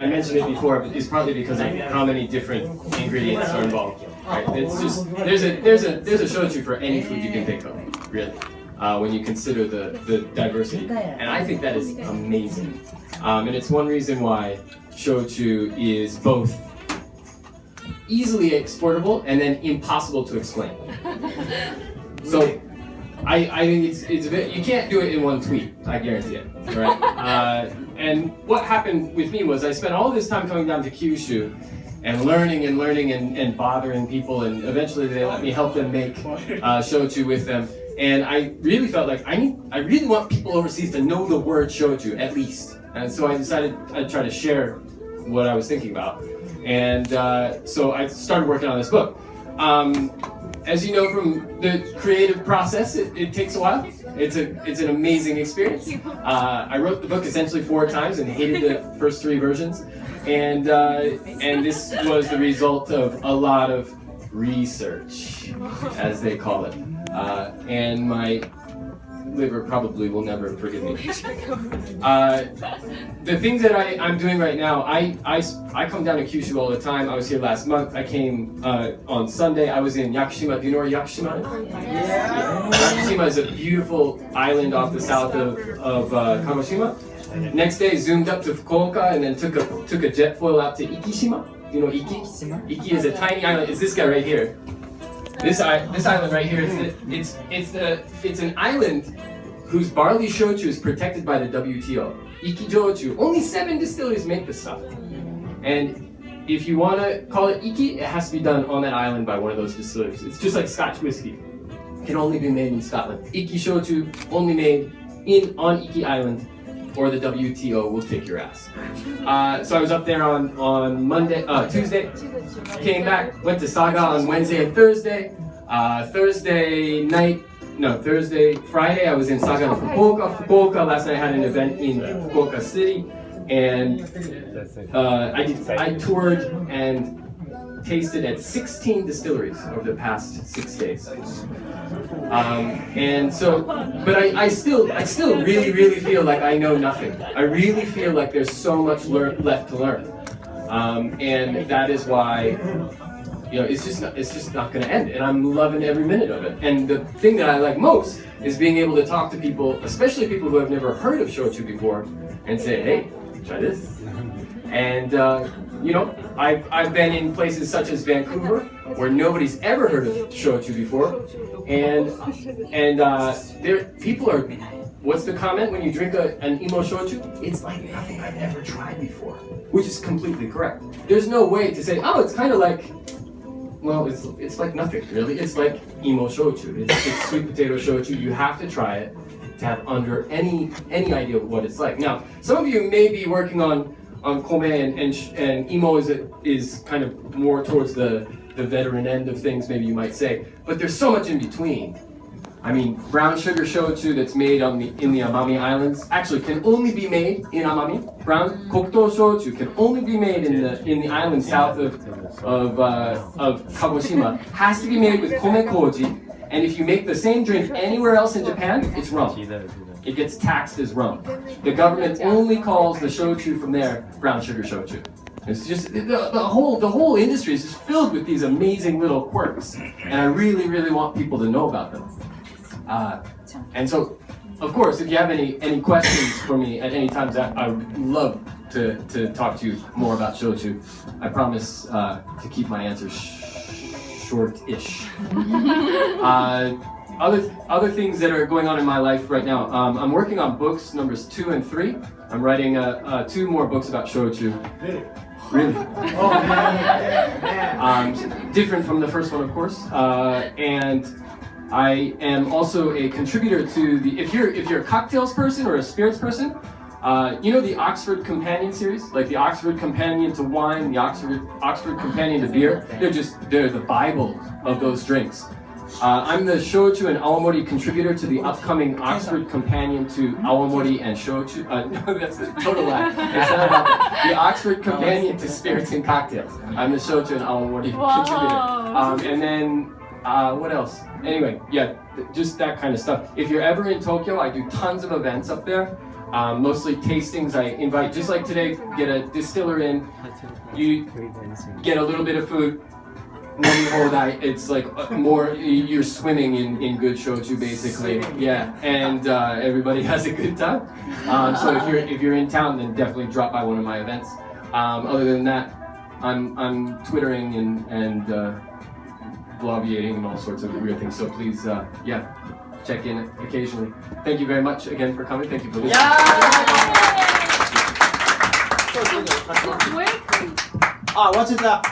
I mentioned it before, but it's partly because of how many different ingredients are involved. Right? It's just there's a shochu for any food you can think of, really. When you consider the diversity, and I think that is amazing. And it's one reason why shochu is both easily exportable and then impossible to explain. So I think it's a bit, you can't do it in one tweet, I guarantee it, right? And what happened with me was I spent all this time coming down to Kyushu and learning and bothering people, and eventually they let me help them make shochu with them. And I really felt like I really want people overseas to know the word shochu at least. And so I decided I'd try to share what I was thinking about. And so I started working on this book. As you know from the creative process, it takes a while. It's an amazing experience. I wrote the book essentially 4 times and hated the first 3 versions. And this was the result of a lot of research, as they call it. And my liver probably will never forgive me. The things that I'm doing right now, I come down to Kyushu all the time. I was here last month. I came on Sunday. I was in Yakushima. Do you know where Yakushima is? Yeah. Yakushima is a beautiful island off the south of Kagoshima. Next day, zoomed up to Fukuoka and then took a jet foil out to Ikishima. Do you know Iki? Iki is a tiny island. It's this guy right here. This island right here, it's an island whose barley shochu is protected by the WTO. Iki Jochu. Only 7 distilleries make this stuff. And if you want to call it Iki, it has to be done on that island by one of those distilleries. It's just like Scotch whiskey. It can only be made in Scotland. Iki shochu only made on Iki Island, or the WTO will kick your ass. So I was up there on Tuesday, came back, went to Saga on Wednesday and Thursday. Friday I was in Saga and Fukuoka. Last night I had an event in Fukuoka City, and I toured and tasted at 16 distilleries over the past 6 days. And so, but I still really feel like I know nothing. I really feel like there's so much left to learn. And that is why, it's just not going to end. And I'm loving every minute of it. And the thing that I like most is being able to talk to people, especially people who have never heard of shochu before, and say, hey, try this. And I've been in places such as Vancouver, where nobody's ever heard of shochu before, and there people are. What's the comment when you drink an imo shochu? It's like nothing I've ever tried before, which is completely correct. There's no way to say, oh, it's kind of like. Well, it's like nothing really. It's like imo shochu. It's sweet potato shochu. You have to try it to have under any idea of what it's like. Now, some of you may be working on kome and imo is kind of more towards the veteran end of things, maybe you might say. But there's so much in between. I mean, brown sugar shochu that's made in the Amami Islands actually can only be made in Amami. Brown kokuto shochu can only be made in the island south of Kagoshima. Has to be made with kome koji, and if you make the same drink anywhere else in Japan, it's rum. It gets taxed as rum. The government only calls the shochu from there brown sugar shochu. It's just the whole industry is just filled with these amazing little quirks, and I really want people to know about them. And so, of course, if you have any questions for me at any time, I would love to talk to you more about shochu. I promise to keep my answers short-ish. Other things that are going on in my life right now. I'm working on books numbers 2 and 3. I'm writing 2 more books about shochu. Really? Oh, man. Different from the first one, of course. And I am also a contributor to the. If you're a cocktails person or a spirits person, the Oxford Companion series, like the Oxford Companion to wine, the Oxford Companion to beer. They're the Bible of those drinks. I'm the Shochu and Awamori contributor to the upcoming Oxford Companion to Awamori and Shochu. No, that's a total lie. It's not about that. The Oxford Companion to Spirits and Cocktails. I'm the Shochu and Awamori contributor. And then, what else? Anyway, yeah, just that kind of stuff. If you're ever in Tokyo, I do tons of events up there. Mostly tastings. I invite, just like today, get a distiller in, you get a little bit of food, it's like more, you're swimming in good shochu basically. Yeah, and everybody has a good time. So if you're in town, then definitely drop by one of my events. Other than that, I'm twittering and bloviating and all sorts of weird things. So please, check in occasionally. Thank you very much again for coming. Thank you for listening. What's it that?